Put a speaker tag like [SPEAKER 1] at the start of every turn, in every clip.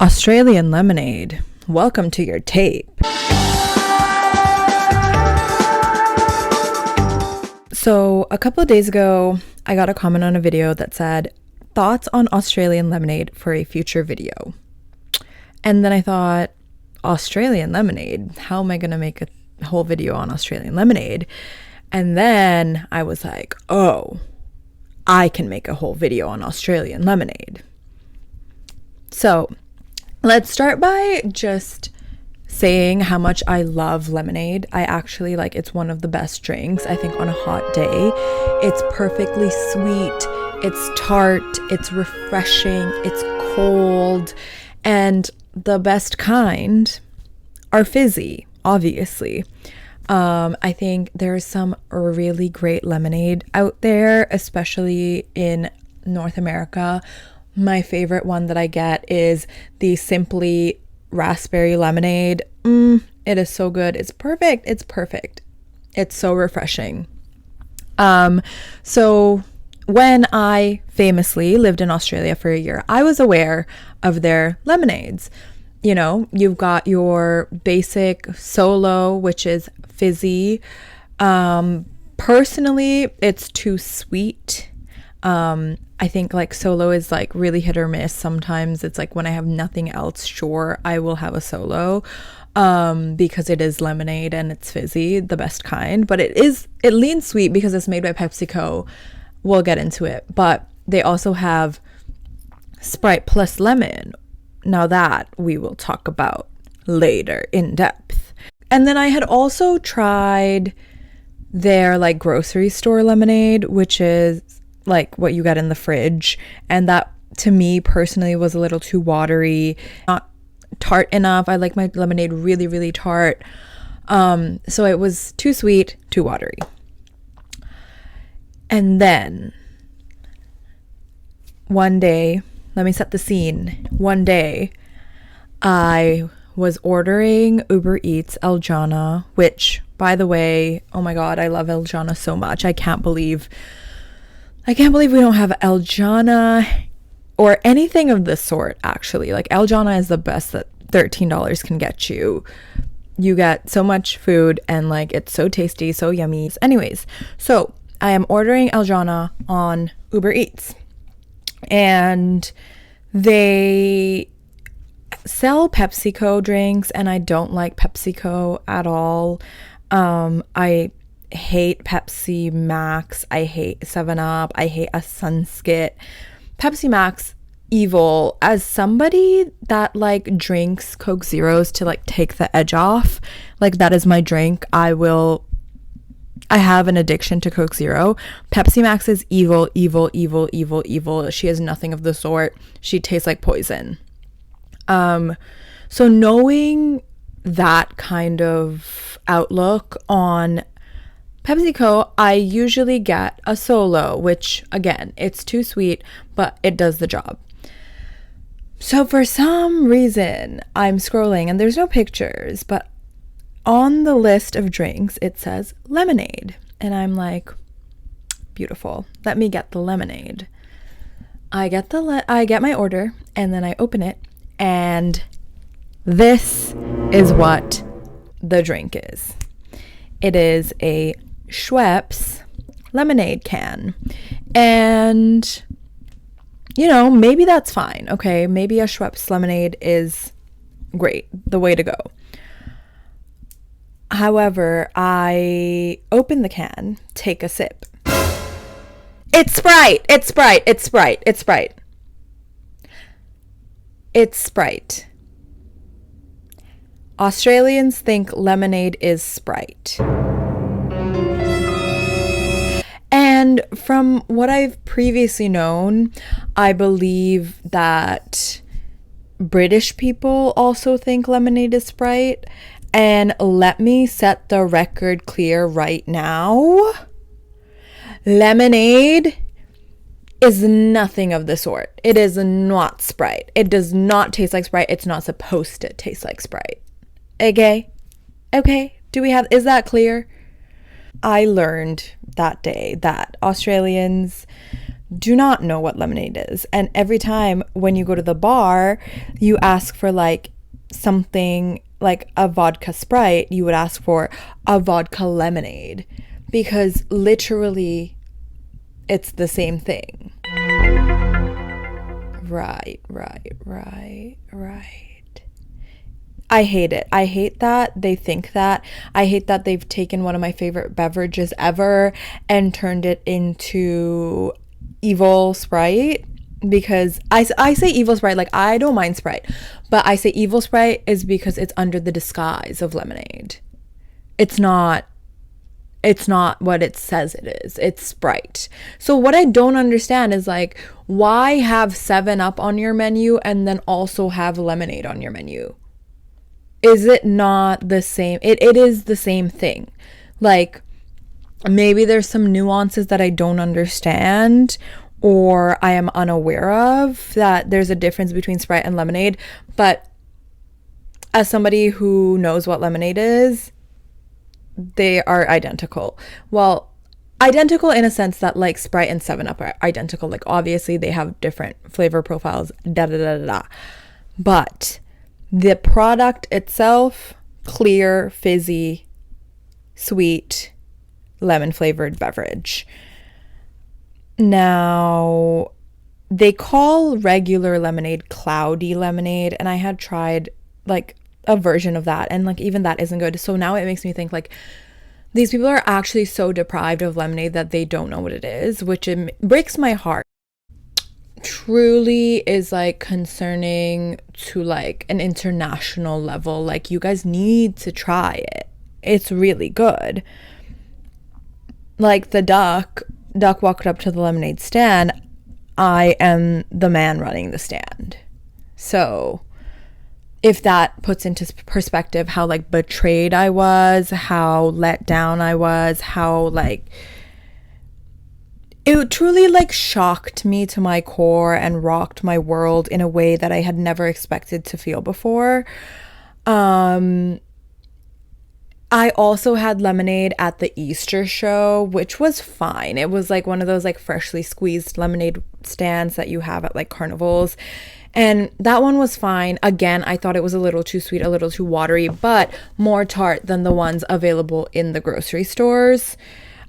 [SPEAKER 1] Australian lemonade. Welcome to your tape. So a couple of days ago, I got a comment on a video that said, thoughts on Australian lemonade for a future video. And then I thought, Australian lemonade? How am I going to make a whole video on Australian lemonade? And then I was like, oh, I can make a whole video on Australian lemonade. So let's start by just saying how much I love lemonade. I actually it's one of the best drinks. I think on a hot day, it's perfectly sweet, it's tart, it's refreshing, it's cold, and the best kind are fizzy, obviously. I think there's some really great lemonade out there, especially in North America. My favorite one that I get is the Simply Raspberry Lemonade. It is so good. It's perfect. It's perfect. It's so refreshing. So when I famously lived in Australia for a year, I was aware of their lemonades. You know, you've got your basic Solo, which is fizzy. Personally, it's too sweet. I think Solo is really hit or miss. Sometimes it's when I have nothing else, sure, I will have a Solo, because it is lemonade and it's fizzy, the best kind, but it leans sweet because it's made by PepsiCo. We'll get into it, but they also have Sprite plus lemon. Now that we will talk about later in depth. And then I had also tried their grocery store lemonade, which is what you get in the fridge, and that to me personally was a little too watery, not tart enough. I like my lemonade really, really tart. So it was too sweet, too watery. And then one day, let me set the scene. One day I was ordering Uber Eats Eljana, which, by the way, oh my god, I love Eljana so much. I can't believe we don't have Eljana or anything of the sort, actually. Eljana is the best that $13 can get you. You get so much food and it's so tasty, so yummy. Anyways, so I am ordering Eljana on Uber Eats, and they sell PepsiCo drinks, and I don't like PepsiCo at all. I hate Pepsi Max, I hate 7-Up, I hate a Sunskit. Pepsi Max, evil. As somebody that drinks Coke Zeros to take the edge off, that is my drink. I have an addiction to Coke Zero. Pepsi Max is evil, evil, evil, evil, evil. She is nothing of the sort. She tastes like poison. So knowing that kind of outlook on PepsiCo, I usually get a Solo, which again, it's too sweet, but it does the job. So for some reason, I'm scrolling and there's no pictures, but on the list of drinks, it says lemonade. And I'm like, beautiful. Let me get the lemonade. I get my order, and then I open it, and this is what the drink is. It is a Schweppes lemonade can. And, maybe that's fine. Okay, maybe a Schweppes lemonade is great, the way to go. However, I open the can, take a sip. It's Sprite! It's Sprite! It's Sprite! It's Sprite! It's Sprite. Australians think lemonade is Sprite. And from what I've previously known, I believe that British people also think lemonade is Sprite. And let me set the record clear right now. Lemonade is nothing of the sort. It is not Sprite. It does not taste like Sprite. It's not supposed to taste like Sprite. Okay? Is that clear? I learned that day that Australians do not know what lemonade is. And every time when you go to the bar, you ask for like something like a vodka Sprite, you would ask for a vodka lemonade, because literally it's the same thing. Right. I hate it. I hate that they think that. I hate that they've taken one of my favorite beverages ever and turned it into evil Sprite. Because I say evil Sprite, like I don't mind Sprite, but I say evil Sprite is because it's under the disguise of lemonade. It's not what it says it is. It's Sprite. So what I don't understand is like, why have 7-Up on your menu and then also have lemonade on your menu? Is it not the same? It is the same thing. Like, maybe there's some nuances that I don't understand or I am unaware of, that there's a difference between Sprite and lemonade. But as somebody who knows what lemonade is, they are identical. Well, identical in a sense that like Sprite and 7-Up are identical. Like obviously they have different flavor profiles, but the product itself, clear, fizzy, sweet, lemon flavored beverage. Now, they call regular lemonade cloudy lemonade, and I had tried like a version of that, and like even that isn't good. So now it makes me think like these people are actually so deprived of lemonade that they don't know what it is, which it breaks my heart. Truly is like concerning to like an international level. Like, you guys need to try it. It's really good. Like the duck walked up to the lemonade stand. I am the man running the stand. So if that puts into perspective how like betrayed I was, how let down I was, how like it truly like shocked me to my core and rocked my world in a way that I had never expected to feel before. I also had lemonade at the Easter show, which was fine. It was like one of those like freshly squeezed lemonade stands that you have at like carnivals. And that one was fine. Again, I thought it was a little too sweet, a little too watery, but more tart than the ones available in the grocery stores.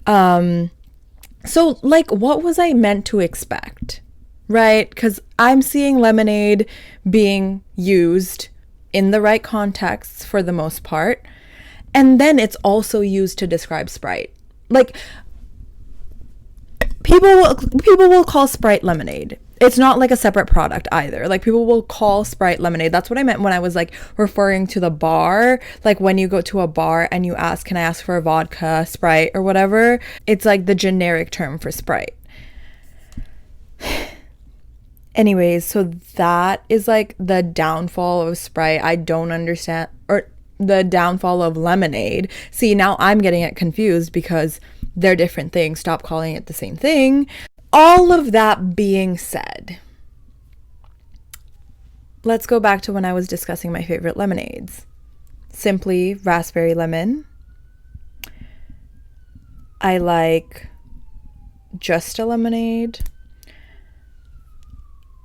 [SPEAKER 1] So like, what was I meant to expect? Right? Because I'm seeing lemonade being used in the right contexts for the most part. And then it's also used to describe Sprite. Like, people will call Sprite lemonade. It's not like a separate product either. Like, people will call Sprite lemonade. That's what I meant when I was like referring to the bar. Like, when you go to a bar and you ask, can I ask for a vodka, Sprite, or whatever? It's like the generic term for Sprite. Anyways, so that is like the downfall of Sprite. I don't understand, or the downfall of lemonade. See, now I'm getting it confused because they're different things. Stop calling it the same thing. All of that being said, let's go back to when I was discussing my favorite lemonades. Simply raspberry lemon. I like just a lemonade.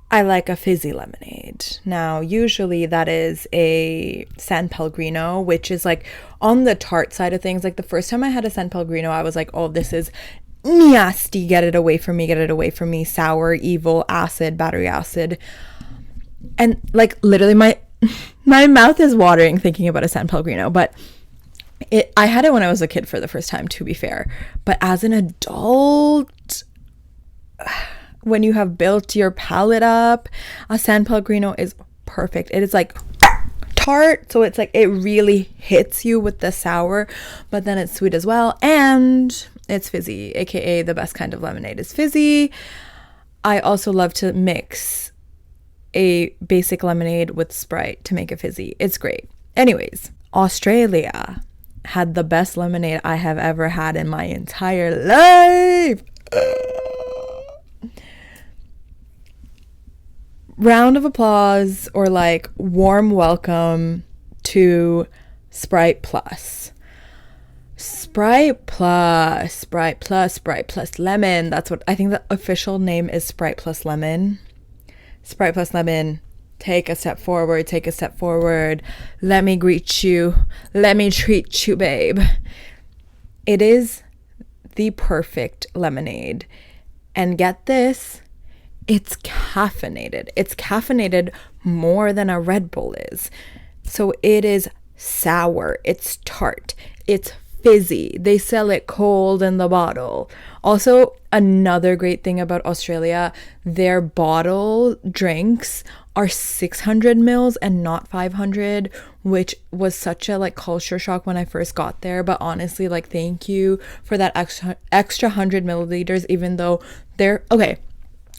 [SPEAKER 1] I like a fizzy lemonade. Now, usually that is a San Pellegrino, which is like on the tart side of things. Like the first time I had a San Pellegrino, I was like, oh, this is nasty. Get it away from me. Sour, evil, acid, battery acid. And like literally my mouth is watering thinking about a San Pellegrino, but I had it when I was a kid for the first time, to be fair. But as an adult, when you have built your palate up, a San Pellegrino is perfect. It is like tart, so it's like it really hits you with the sour, but then it's sweet as well, and it's fizzy, aka the best kind of lemonade is fizzy. I also love to mix a basic lemonade with Sprite to make it fizzy. It's great. Anyways, Australia had the best lemonade I have ever had in my entire life. Round of applause, or like warm welcome to Sprite Plus. Sprite plus lemon. That's what I think the official name is. Sprite plus lemon. Sprite plus lemon. Take a step forward, take a step forward. Let me greet you. Let me treat you, babe. It is the perfect lemonade. And get this, it's caffeinated. It's caffeinated more than a Red Bull is. So it is sour, it's tart, it's fizzy. They sell it cold in the bottle. Also, another great thing about Australia, their bottle drinks are 600 mils and not 500, which was such a like culture shock when I first got there. But honestly, like, thank you for that extra 100 milliliters, even though they're okay.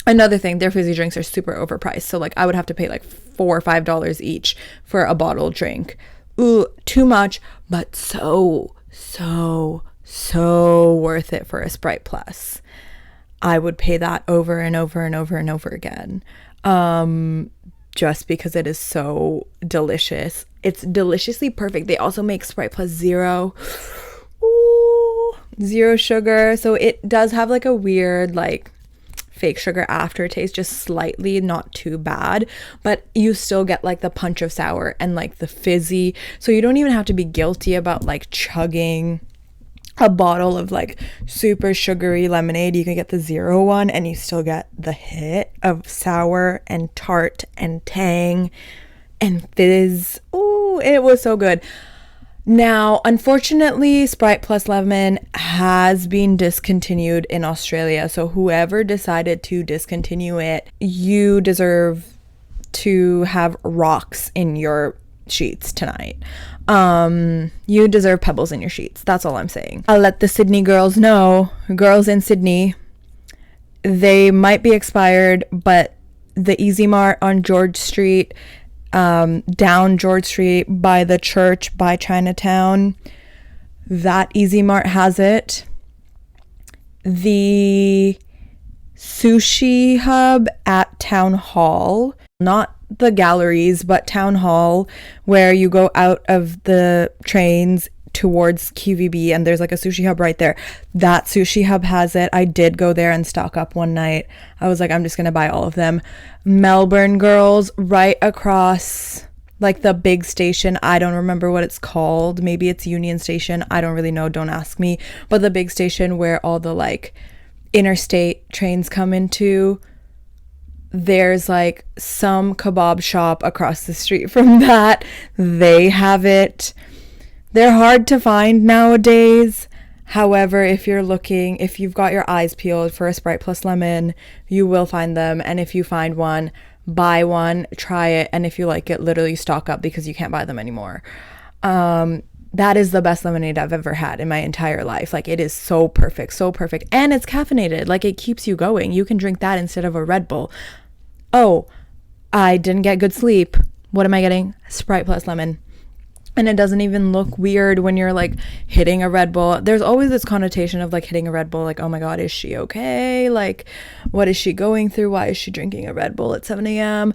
[SPEAKER 1] Another thing, their fizzy drinks are super overpriced. So like I would have to pay like $4 or $5 each for a bottle drink. Ooh, too much, but so worth it for a Sprite Plus. I would pay that over and over and over and over again. Just because it is so delicious. It's deliciously perfect. They also make Sprite Plus Zero. Ooh, zero sugar. So it does have like a weird like fake sugar aftertaste, just slightly, not too bad, but you still get like the punch of sour and like the fizzy. So you don't even have to be guilty about like chugging a bottle of like super sugary lemonade. You can get the zero one and you still get the hit of sour and tart and tang and fizz. Ooh, it was so good. Now, unfortunately, Sprite Plus Lemon has been discontinued in Australia. So whoever decided to discontinue it, you deserve to have rocks in your sheets tonight. You deserve pebbles in your sheets. That's all I'm saying. I'll let the Sydney girls know, girls in Sydney, they might be expired, but the Easy Mart on George Street, down George Street by the church by Chinatown, that Easy Mart has it. The sushi hub at Town Hall, not the galleries but Town Hall, where you go out of the trains towards QVB and there's like a sushi hub right there. That sushi hub has it. I did go there and stock up one night. I was like, I'm just gonna buy all of them. Melbourne girls, right across like the big station, I don't remember what it's called, maybe it's Union Station, I don't really know, don't ask me, but the big station where all the like interstate trains come into, there's like some kebab shop across the street from that. They have it. They're hard to find nowadays. However, if you've got your eyes peeled for a Sprite Plus Lemon, you will find them. And if you find one, buy one, try it. And if you like it, literally stock up because you can't buy them anymore. That is the best lemonade I've ever had in my entire life. Like, it is so perfect, so perfect. And it's caffeinated. Like, it keeps you going. You can drink that instead of a Red Bull. Oh, I didn't get good sleep. What am I getting? Sprite Plus Lemon. And it doesn't even look weird when you're like hitting a Red Bull. There's always this connotation of like hitting a Red Bull, like, oh my God, is she okay? Like, what is she going through? Why is she drinking a Red Bull at 7 a.m.?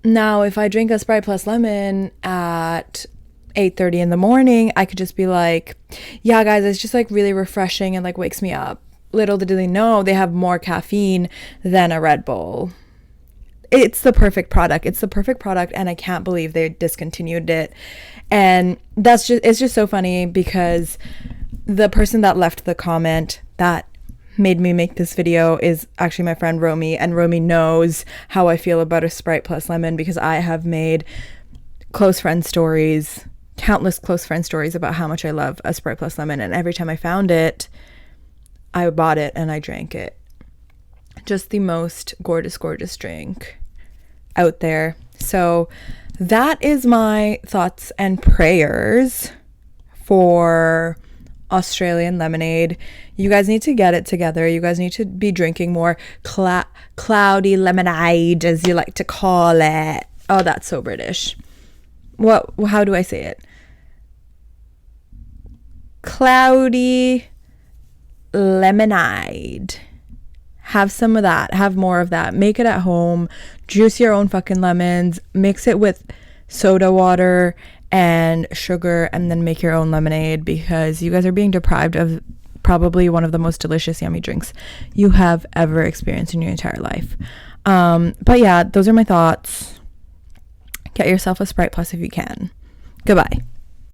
[SPEAKER 1] Now, if I drink a Sprite Plus Lemon at 8:30 in the morning, I could just be like, yeah, guys, it's just like really refreshing and like wakes me up. Little did they know they have more caffeine than a Red Bull. It's the perfect product. It's the perfect product, and I can't believe they discontinued it. And it's just so funny because the person that left the comment that made me make this video is actually my friend Romi, and Romi knows how I feel about a Sprite Plus Lemon because I have made countless close friend stories about how much I love a Sprite Plus Lemon, and every time I found it, I bought it and I drank it. Just the most gorgeous drink out there. So that is my thoughts and prayers for Australian lemonade. You guys need to get it together. You guys need to be drinking more cloudy lemonade, as you like to call it. Oh, that's so British. How do I say it? Cloudy lemonade. Have some of that. Have more of that. Make it at home. Juice your own fucking lemons. Mix it with soda water and sugar and then make your own lemonade, because you guys are being deprived of probably one of the most delicious yummy drinks you have ever experienced in your entire life. But yeah, those are my thoughts. Get yourself a Sprite Plus if you can. Goodbye.